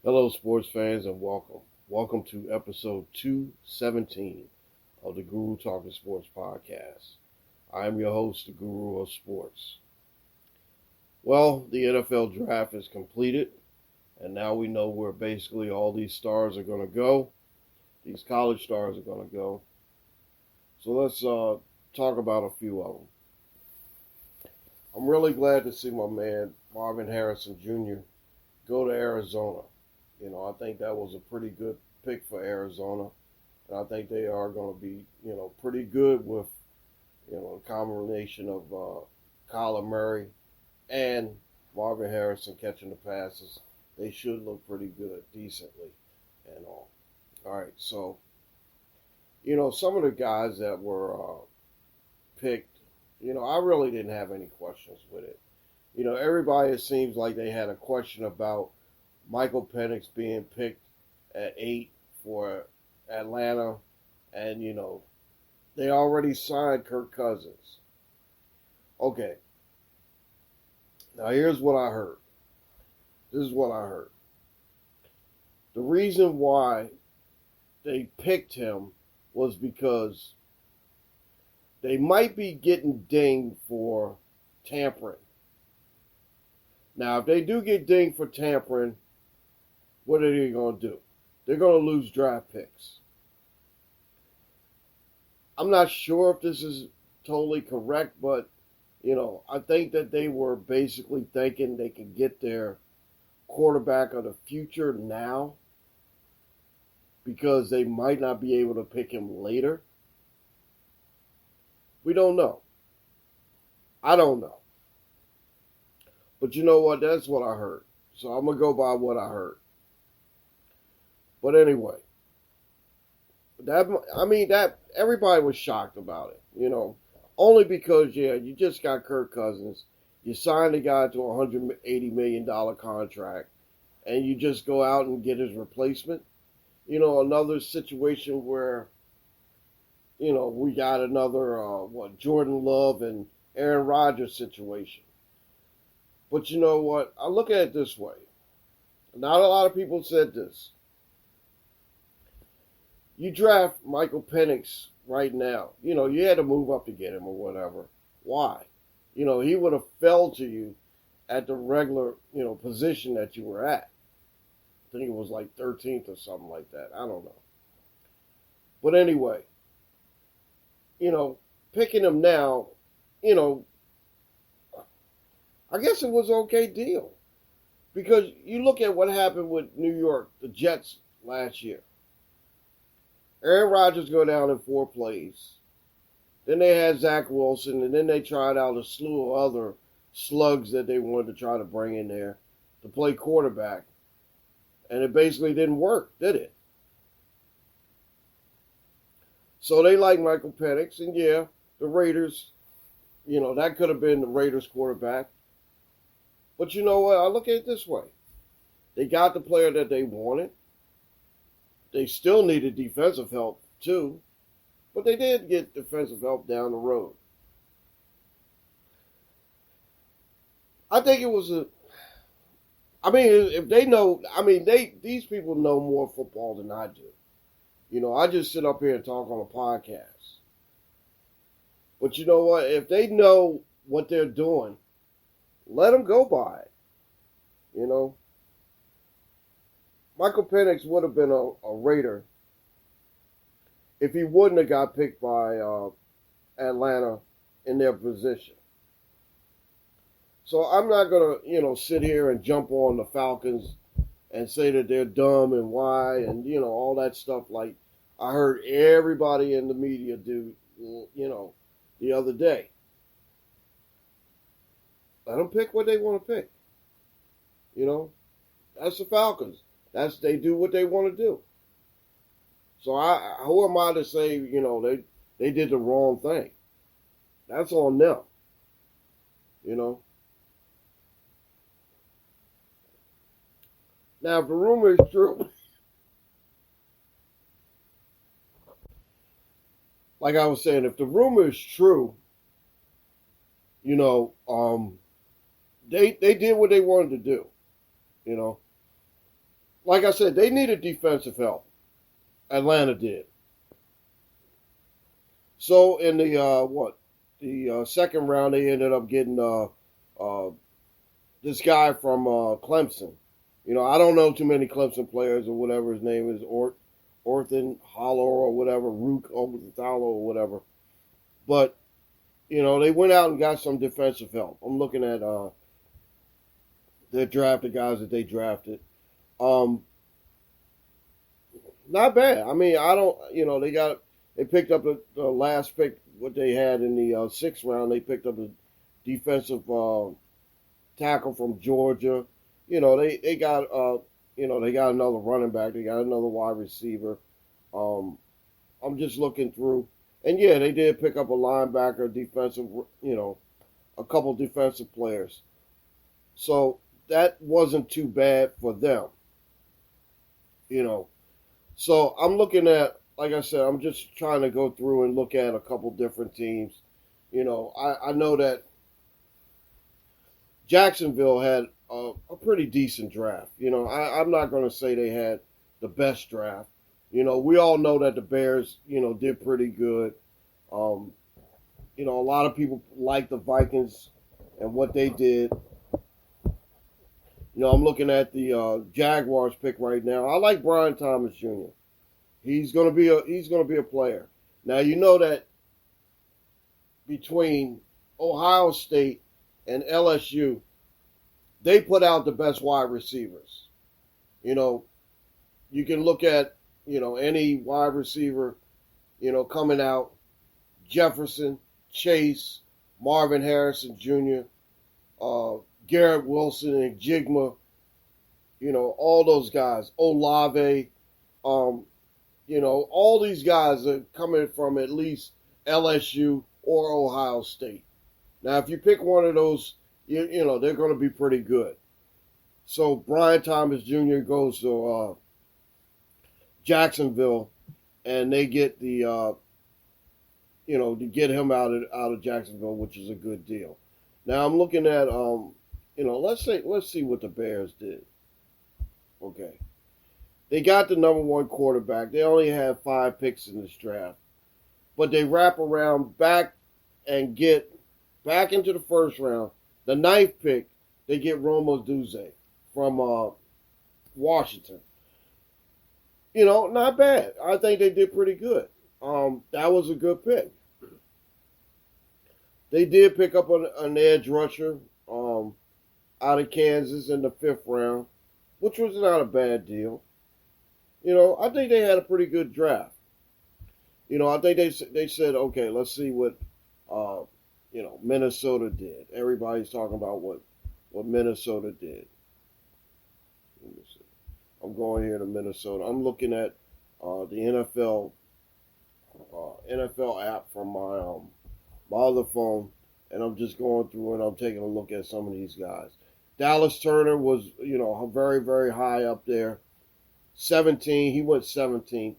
Hello, sports fans, and welcome. Welcome to episode 217 of the Guru Talkin Sports Podcast. I am your host, the Guru of Sports. Well, the NFL draft is completed, and now we know where basically all these stars are going to go. These college stars are going to go. So let's talk about a few of them. I'm really glad to see my man, Marvin Harrison Jr., go to Arizona. I think that was a pretty good pick for Arizona. And I think they are going to be, pretty good with, a combination of Kyler Murray and Marvin Harrison catching the passes. They should look pretty good, decently, and all. All right, so, some of the guys that were picked, I really didn't have any questions with it. Everybody, it seems like they had a question about Michael Penix being picked at 8 for Atlanta, and, they already signed Kirk Cousins. Okay. Now, here's what I heard. This is what I heard. The reason why they picked him was because they might be getting dinged for tampering. Now, if they do get dinged for tampering, what are they going to do? They're going to lose draft picks. I'm not sure if this is totally correct, but, I think that they were basically thinking they can get their quarterback of the future now because they might not be able to pick him later. We don't know. I don't know. But you know what? That's what I heard. So I'm going to go by what I heard. But anyway, that everybody was shocked about it, only because, you just got Kirk Cousins. You signed a guy to a $180 million contract, and you just go out and get his replacement. Another situation where, we got another, Jordan Love and Aaron Rodgers situation. But you know what? I look at it this way. Not a lot of people said this. You draft Michael Penix right now. You had to move up to get him or whatever. Why? He would have fell to you at the regular, position that you were at. I think it was like 13th or something like that. I don't know. But anyway, picking him now, I guess it was an okay deal. Because you look at what happened with New York, the Jets last year. Aaron Rodgers go down in 4 plays. Then they had Zach Wilson, and then they tried out a slew of other slugs that they wanted to try to bring in there to play quarterback. And it basically didn't work, did it? So they like Michael Penix, and the Raiders, that could have been the Raiders quarterback. But you know what? I look at it this way. They got the player that they wanted. They still needed defensive help, too. But they did get defensive help down the road. I think it was if they know, these people know more football than I do. I just sit up here and talk on a podcast. But you know what? If they know what they're doing, let them go by it. Michael Penix would have been a Raider if he wouldn't have got picked by Atlanta in their position. So I'm not going to, sit here and jump on the Falcons and say that they're dumb and why and, all that stuff like I heard everybody in the media do, the other day. Let them pick what they want to pick. That's the Falcons. They do what they want to do. So who am I to say, they did the wrong thing? That's on them. Now, if the rumor is true, like I was saying, if the rumor is true, they did what they wanted to do. like I said, they needed defensive help. Atlanta did. So in the second round, they ended up getting this guy from Clemson. I don't know too many Clemson players or whatever his name is, Orthan Hollow or whatever, Rook Obitalo or whatever. But, they went out and got some defensive help. I'm looking at their drafted guys that they drafted. Not bad. I mean, they picked up the last pick, what they had in the sixth round. They picked up a defensive tackle from Georgia. They got they got another running back. They got another wide receiver. I'm just looking through, and yeah, they did pick up a linebacker, defensive. A couple defensive players. So that wasn't too bad for them. So I'm looking at, like I said, I'm just trying to go through and look at a couple different teams. I know that Jacksonville had a pretty decent draft. I'm not going to say they had the best draft. We all know that the Bears, did pretty good. A lot of people like the Vikings and what they did. I'm looking at the Jaguars pick right now. I like Brian Thomas Jr. He's going to be a player. Now that between Ohio State and LSU, they put out the best wide receivers. You can look at any wide receiver, coming out, Jefferson, Chase, Marvin Harrison Jr., Garrett Wilson and Jigma, all those guys, Olave, all these guys are coming from at least LSU or Ohio State. Now, if you pick one of those, they're going to be pretty good. So Brian Thomas Jr. goes to Jacksonville, and they get the, to get him out of Jacksonville, which is a good deal. Now I'm looking at, let's see what the Bears did. Okay. They got the number one quarterback. They only have 5 picks in this draft. But they wrap around back and get back into the first round. The 9th pick, they get Roma Duze from Washington. Not bad. I think they did pretty good. That was a good pick. They did pick up an edge rusher out of Kansas in the 5th round, which was not a bad deal. I think they had a pretty good draft. I think they said, okay, let's see what Minnesota did. Everybody's talking about what Minnesota did. Let me see. I'm going here to Minnesota. I'm looking at the NFL app from my other phone, and I'm just going through and I'm taking a look at some of these guys. Dallas Turner was, very, very high up there. 17, he went 17th.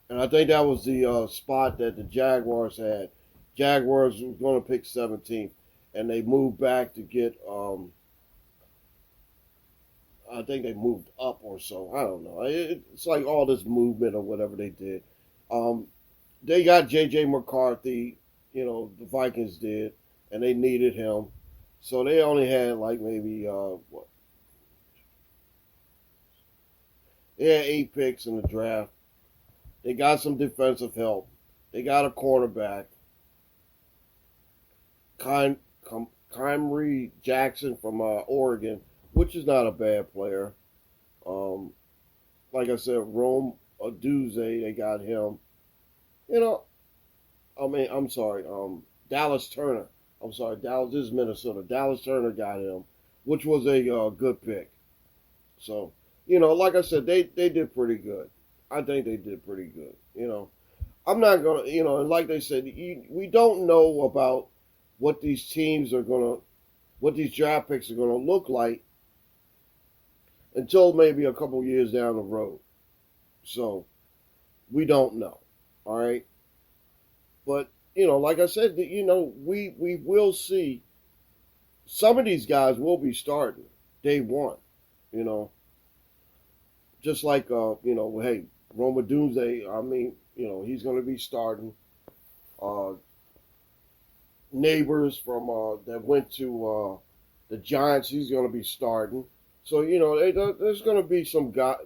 And I think that was the spot that the Jaguars had. Jaguars was going to pick 17th, and they moved back to get, I think they moved up or so. I don't know. It's like all this movement or whatever they did. They got J.J. McCarthy, the Vikings did, and they needed him. So they only had like maybe, They had 8 picks in the draft. They got some defensive help. They got a cornerback. Kymre Jackson from Oregon, which is not a bad player. Like I said, Rome Aduze, they got him. Dallas Turner. Dallas is Minnesota. Dallas Turner got him, which was a good pick. So, like I said, they did pretty good. I think they did pretty good. I'm not going to, and like they said, we don't know about what these teams are going to, what these draft picks are going to look like until maybe a couple years down the road. So, we don't know. All right. But, like I said, we will see some of these guys will be starting day one, just like hey, Roma Doomsday. I mean, he's going to be starting. Uh, Neighbors from that went to the Giants, he's going to be starting. So there's going to be some guys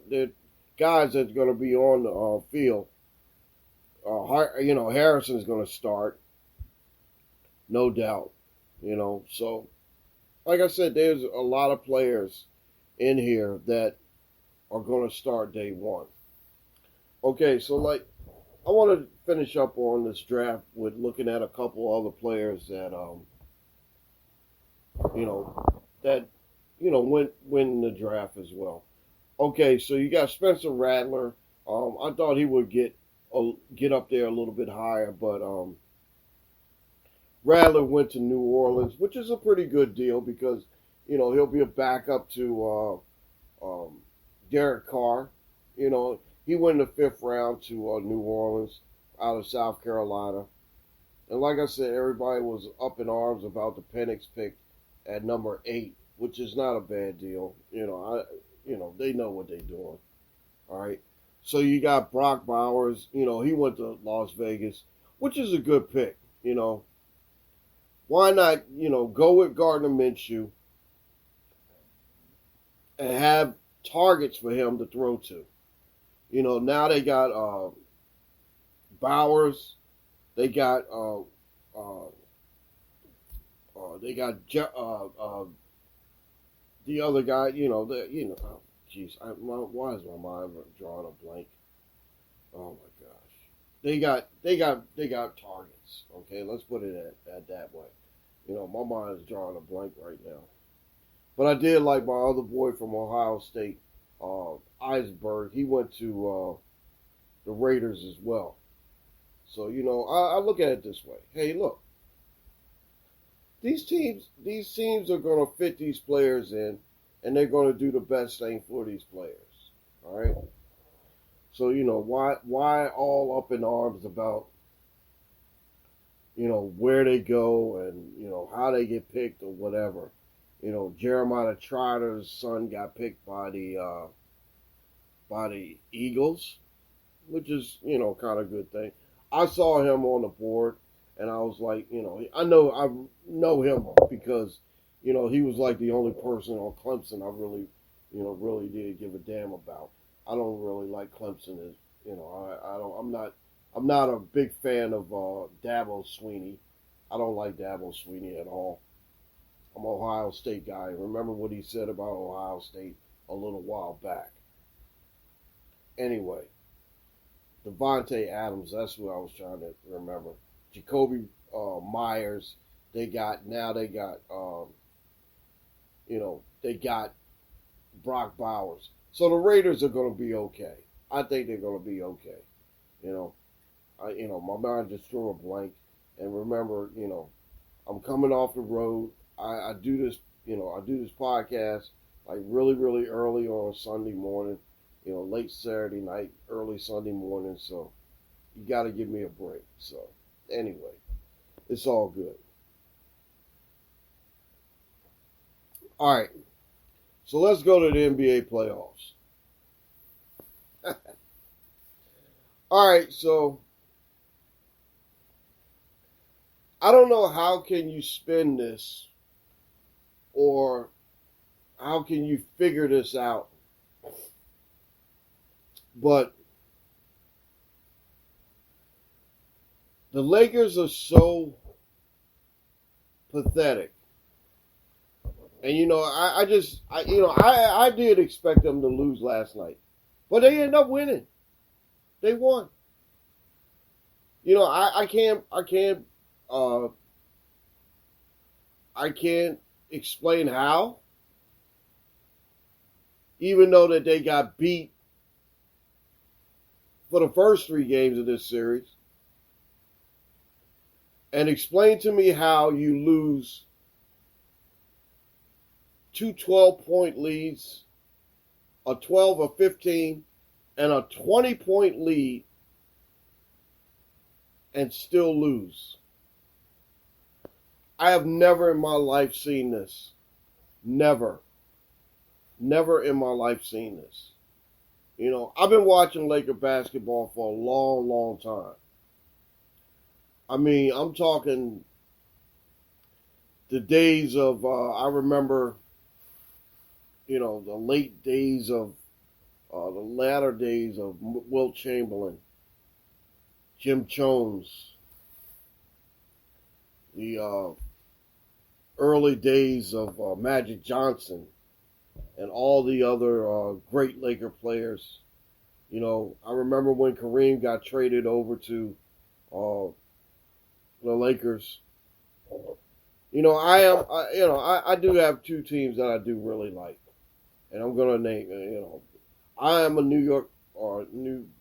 that's going to be on the field. Harrison's going to start, no doubt. So like I said, there's a lot of players in here that are going to start day one. Okay, so I want to finish up on this draft with looking at a couple other players that win the draft as well. Okay, so you got Spencer Rattler. I thought he would get up there a little bit higher, but Rattler went to New Orleans, which is a pretty good deal because he'll be a backup to Derek Carr. He went in the 5th round to New Orleans out of South Carolina. And like I said, everybody was up in arms about the Penix pick at number 8, which is not a bad deal. They know what they're doing. All right. So you got Brock Bowers. He went to Las Vegas, which is a good pick. Why not, go with Gardner Minshew and have targets for him to throw to. Now they got Bowers. They got the other guy. Why is my mind drawing a blank? Oh my gosh. They got targets. Okay, let's put it at that way. My mind is drawing a blank right now. But I did like my other boy from Ohio State, Iceberg. He went to the Raiders as well. So, I look at it this way. Hey, look. These teams are going to fit these players in, and they're going to do the best thing for these players. All right? So, why all up in arms about, where they go and, how they get picked or whatever. Jeremiah Trotter's son got picked by the Eagles, which is, kind of a good thing. I saw him on the board, and I was like, I know him because, he was like the only person on Clemson I really did give a damn about. I don't really like Clemson as, I'm not a big fan of Dabo Swinney. I don't like Dabo Swinney at all. I'm an Ohio State guy. Remember what he said about Ohio State a little while back. Anyway, Devontae Adams, that's what I was trying to remember. Jacoby Myers, they got Brock Bowers. So the Raiders are going to be okay. I think they're going to be okay. My mind just threw a blank. And remember, I'm coming off the road. I do this podcast like really, really early on a Sunday morning, late Saturday night, early Sunday morning. So you got to give me a break. So anyway, it's all good. All right. So let's go to the NBA playoffs. All right. So I don't know how can you spin this or how can you figure this out? But the Lakers are so pathetic. And I did expect them to lose last night. But they ended up winning. They won. I can't explain how. Even though that they got beat for the first 3 games of this series. And explain to me how you lose 2 12-point leads, a 12, a 15, and a 20-point lead, and still lose. I have never in my life seen this. Never. Never in my life seen this. You know, I've been watching Laker basketball for a long, long time. I mean, I'm talking the days of, I remember, you know, the latter days of Wilt Chamberlain, Jim Jones, the early days of Magic Johnson, and all the other great Laker players. You know, I remember when Kareem got traded over to uh, the Lakers. You know, I do have two teams that I do really like, and I'm gonna name. You know, I am a New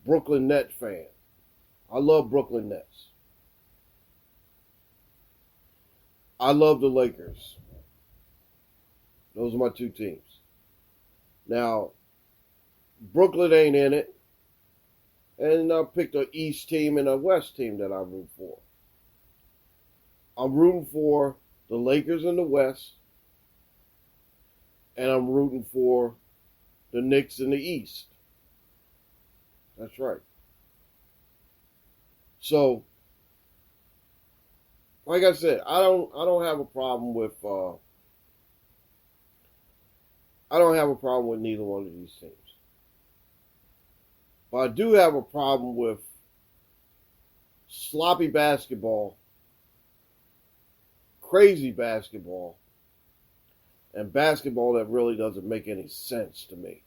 Brooklyn Nets fan. I love Brooklyn Nets. I love the Lakers. Those are my two teams. Now, Brooklyn ain't in it, and I picked an East team and a West team that I root for. I'm rooting for the Lakers in the West, and I'm rooting for the Knicks in the East. That's right. So, like I said, I don't have a problem with neither one of these teams. But I do have a problem with sloppy basketball, crazy basketball, and basketball that really doesn't make any sense to me.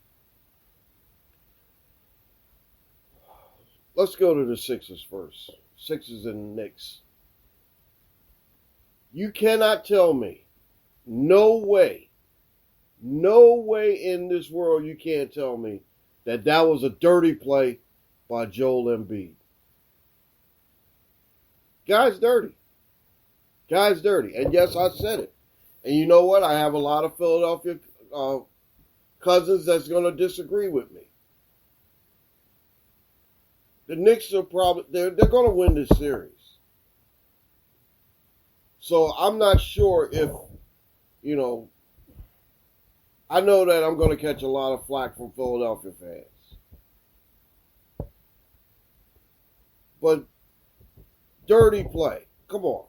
Let's go to the Sixers first. Sixers and Knicks. You cannot tell me, no way in this world you can't tell me that was a dirty play by Joel Embiid. Guy's dirty. And yes, I said it. And you know what? I have a lot of Philadelphia cousins that's going to disagree with me. The Knicks are they're going to win this series. So I'm not sure if, you know, I know that I'm going to catch a lot of flack from Philadelphia fans. But dirty play. Come on.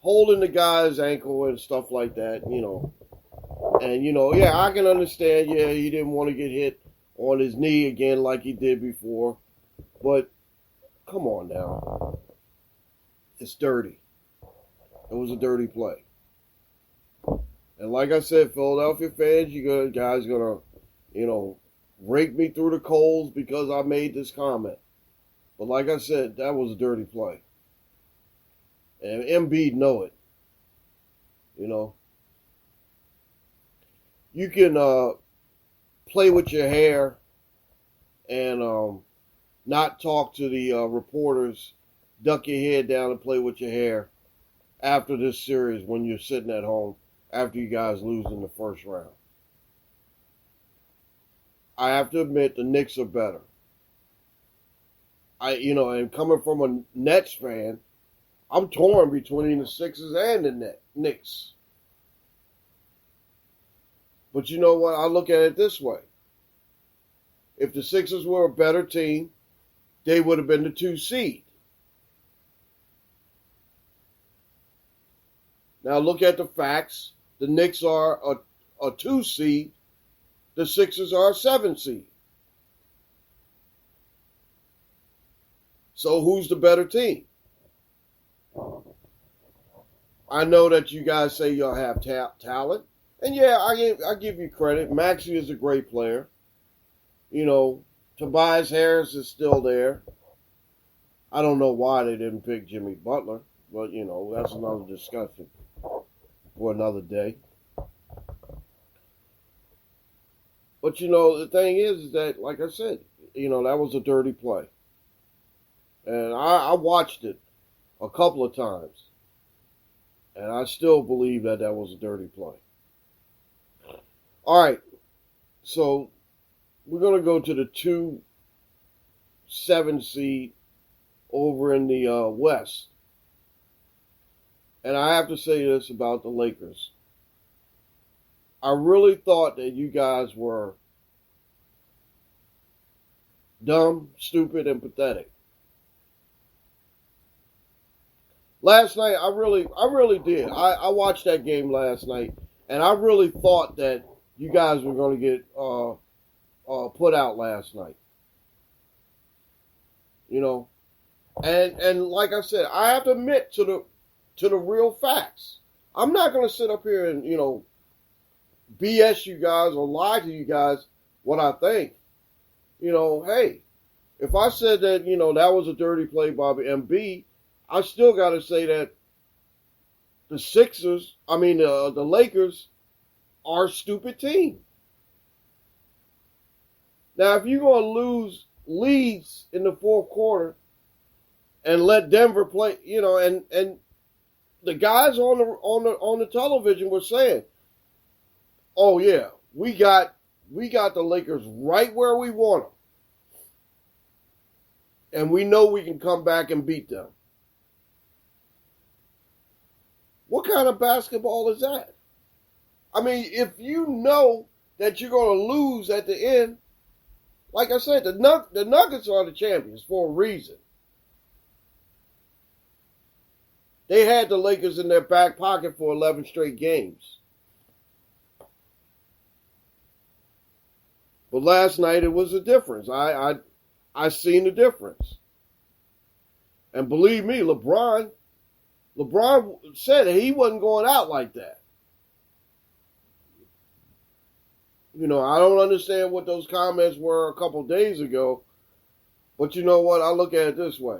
Holding the guy's ankle and stuff like that, you know. And, you know, yeah, I can understand, yeah, he didn't want to get hit on his knee again like he did before. But come on now. It's dirty. It was a dirty play. And like I said, Philadelphia fans, you guys gonna, you know, rake me through the coals because I made this comment. But like I said, that was a dirty play. And Embiid know it. You know. You can play with your hair and not talk to the reporters, duck your head down and play with your hair after this series when you're sitting at home after you guys lose in the first round. I have to admit the Knicks are better. And coming from a Nets fan, I'm torn between the Sixers and the Knicks. But you know what? I look at it this way. If the Sixers were a better team, they would have been the 2 seed. Now look at the facts. The Knicks are a 2 seed. The Sixers are a 7 seed. So who's the better team? I know that you guys say y'all have talent. And yeah, I give you credit. Maxey is a great player. You know, Tobias Harris is still there. I don't know why they didn't pick Jimmy Butler. But, you know, that's another discussion for another day. But, you know, the thing is that, like I said, you know, that was a dirty play. And I watched it a couple of times. And I still believe that was a dirty play. All right. So, we're going to go to the 2-7 seed over in the West. And I have to say this about the Lakers. I really thought that you guys were Dumb, stupid, and pathetic. Last night, I really did. I watched that game last night, and I really thought that you guys were going to get put out last night. You know, and like I said, I have to admit to the real facts. I'm not going to sit up here and BS you guys or lie to you guys what I think. Hey, if I said that that was a dirty play by MB, I still got to say that the Lakers are a stupid team. Now, if you're going to lose leads in the fourth quarter and let Denver play, and the guys on the television were saying, "Oh yeah, we got the Lakers right where we want them, and we know we can come back and beat them." What kind of basketball is that? I mean, if you know that you're going to lose at the end, like I said, the Nuggets are the champions for a reason. They had the Lakers in their back pocket for 11 straight games. But last night it was a difference. I seen the difference. And believe me, LeBron said that he wasn't going out like that. I don't understand what those comments were a couple days ago, but you know what? I look at it this way.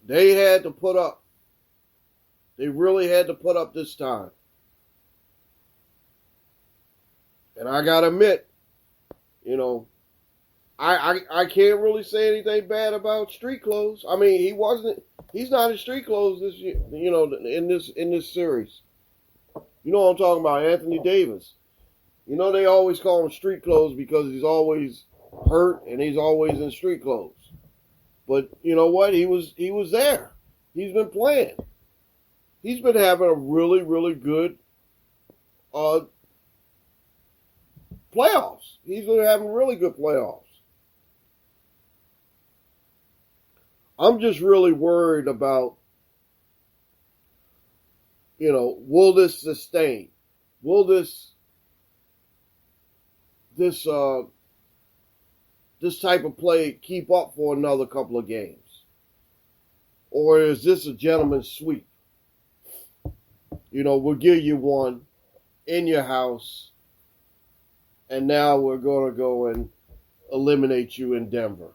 They had to put up. They really had to put up this time. And I gotta admit, I can't really say anything bad about street clothes. I mean, he's not in street clothes this year, in this series. You know what I'm talking about, Anthony Davis. They always call him street clothes because he's always hurt and he's always in street clothes. But you know what? He was there. He's been playing. He's been having a really, really good playoffs. He's been having really good playoffs. I'm just really worried about, will this sustain? Will this type of play keep up for another couple of games? Or is this a gentleman's sweep? We'll give you one in your house, and now we're going to go and eliminate you in Denver.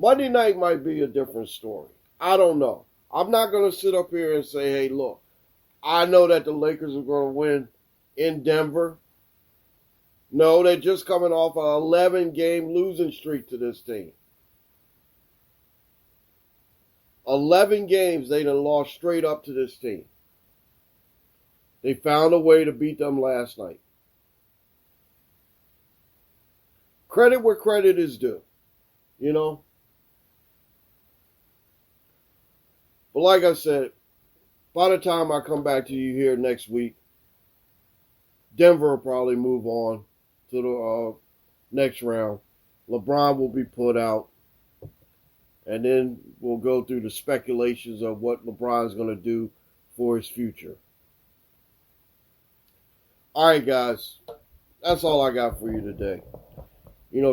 Monday night might be a different story. I don't know. I'm not going to sit up here and say, hey, look, I know that the Lakers are going to win in Denver. No, they're just coming off an 11-game losing streak to this team. 11 games they done lost straight up to this team. They found a way to beat them last night. Credit where credit is due, But like I said, by the time I come back to you here next week, Denver will probably move on to the next round. LeBron will be put out. And then we'll go through the speculations of what LeBron's going to do for his future. All right, guys. That's all I got for you today.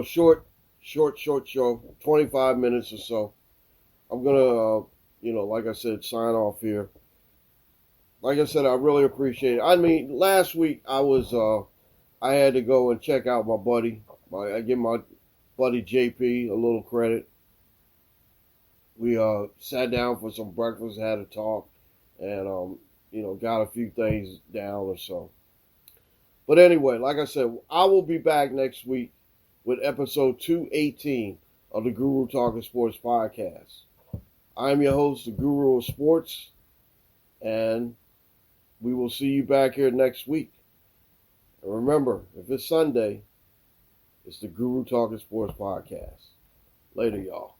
Short show. 25 minutes or so. I'm going to, like I said, sign off here. Like I said, I really appreciate it. I mean, last week I had to go and check out my buddy. I give my buddy JP a little credit. We sat down for some breakfast, had a talk, and got a few things down or so. But anyway, like I said, I will be back next week with episode 218 of the Guru Talkin Sports Podcast. I'm your host, the Guru of Sports, and we will see you back here next week. And remember, if it's Sunday, it's the Guru Talkin Sports Podcast. Later, y'all.